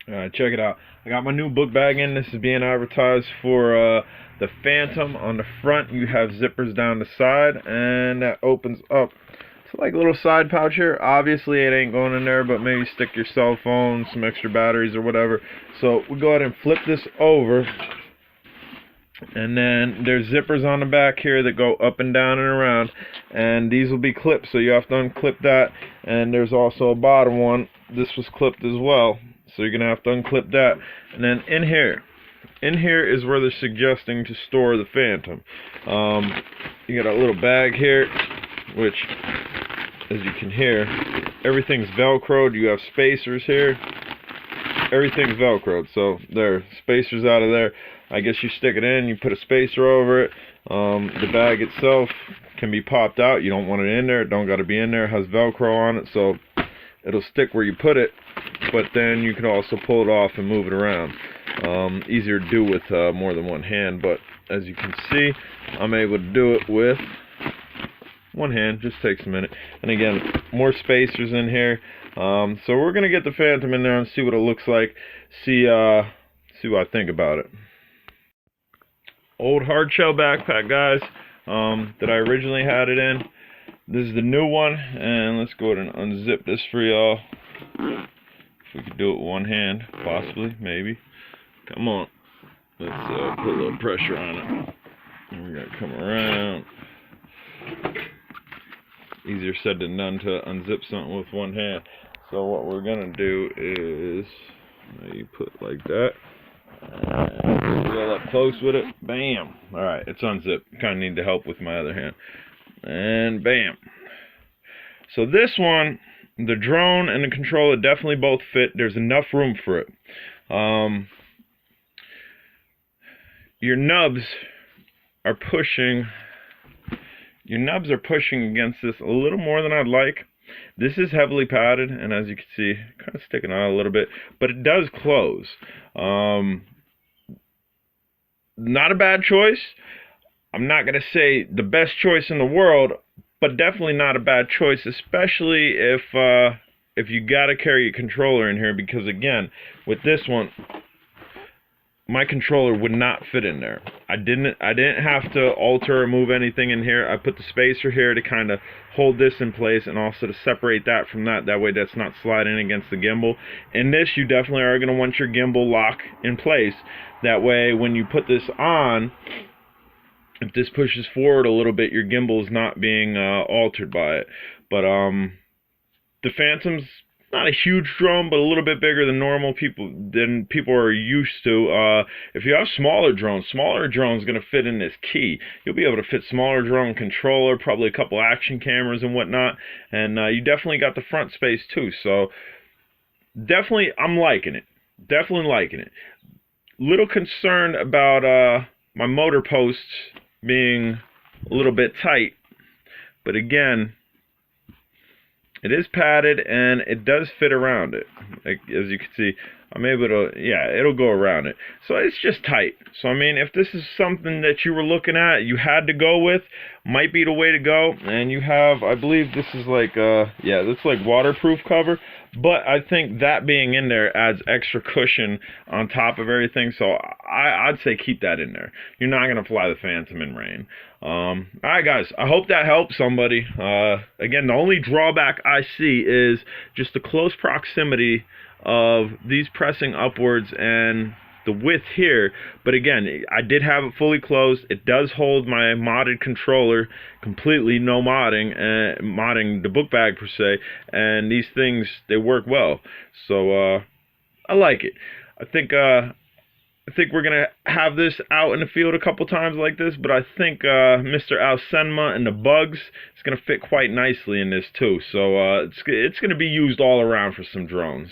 Check it out. I got my new book bag in. This is being advertised for the Phantom. On the front, you have zippers down the side, and that opens up. It's like a little side pouch here. Obviously, it ain't going in there, but maybe stick your cell phone, some extra batteries, or whatever. So we'll go ahead and flip this over. And then there's zippers on the back here that go up and down and around, and these will be clipped, so you have to unclip that. And there's also a bottom one. This was clipped as well, so you're gonna have to unclip that. And then in here is where they're suggesting to store the Phantom. You got a little bag here, which, as you can hear, everything's velcroed. You have spacers here. Everything's velcroed, so there, spacers out of there. I guess you stick it in, you put a spacer over it. The bag itself can be popped out. You don't want it in there, it don't got to be in there. It has velcro on it, so it'll stick where you put it, but then you can also pull it off and move it around. Easier to do with more than one hand, but as you can see, I'm able to do it with one hand. Just takes a minute. And again, more spacers in here. So we're gonna get the Phantom in there and see what it looks like. See what I think about it. Old hard shell backpack, guys, that I originally had it in. This is the new one, and let's go ahead and unzip this for y'all. If we could do it with one hand, possibly, maybe. Come on, let's put a little pressure on it. And we're gonna come around. Easier said than done to unzip something with one hand. So what we're gonna do is, you put it like that, and real up close with it. Bam! Alright, it's unzipped. Kind of need the help with my other hand. And bam! So this one, the drone and the controller definitely both fit. There's enough room for it. Your nubs are pushing against this a little more than I'd like. This is heavily padded, and as you can see, kind of sticking out a little bit, but it does close. Not a bad choice. I'm not going to say the best choice in the world, but definitely not a bad choice, especially if you got to carry a controller in here, because again, with this one, my controller would not fit in there. I didn't have to alter or move anything in here. I put the spacer here to kind of hold this in place, and also to separate that from that. That way that's not sliding against the gimbal. In this, you definitely are going to want your gimbal lock in place. That way when you put this on, if this pushes forward a little bit, your gimbal is not being altered by it. But the Phantom's not a huge drone, but a little bit bigger than normal people are used to. If you have smaller drones going to fit in this key. You'll be able to fit smaller drone controller, probably a couple action cameras and whatnot, and you definitely got the front space too. So definitely, I'm liking it. Definitely liking it. Little concerned about my motor posts being a little bit tight, but again, it is padded and it does fit around it. Like, as you can see, I'm able to, yeah, it'll go around it. So it's just tight. So I mean, if this is something that you were looking at, you had to go with, might be the way to go. And you have, I believe this is like, yeah, that's like waterproof cover. But I think that being in there adds extra cushion on top of everything. So I'd say keep that in there. You're not going to fly the Phantom in rain. Alright guys, I hope that helps somebody. Again, the only drawback I see is just the close proximity of these pressing upwards and the width here. But again, I did have it fully closed. It does hold my modded controller completely, no modding, modding the book bag per se, and these things, they work well. So I like it. I think we're gonna have this out in the field a couple times like this, but I think Mr. Aosenma and the bugs is gonna fit quite nicely in this too. So it's gonna be used all around for some drones.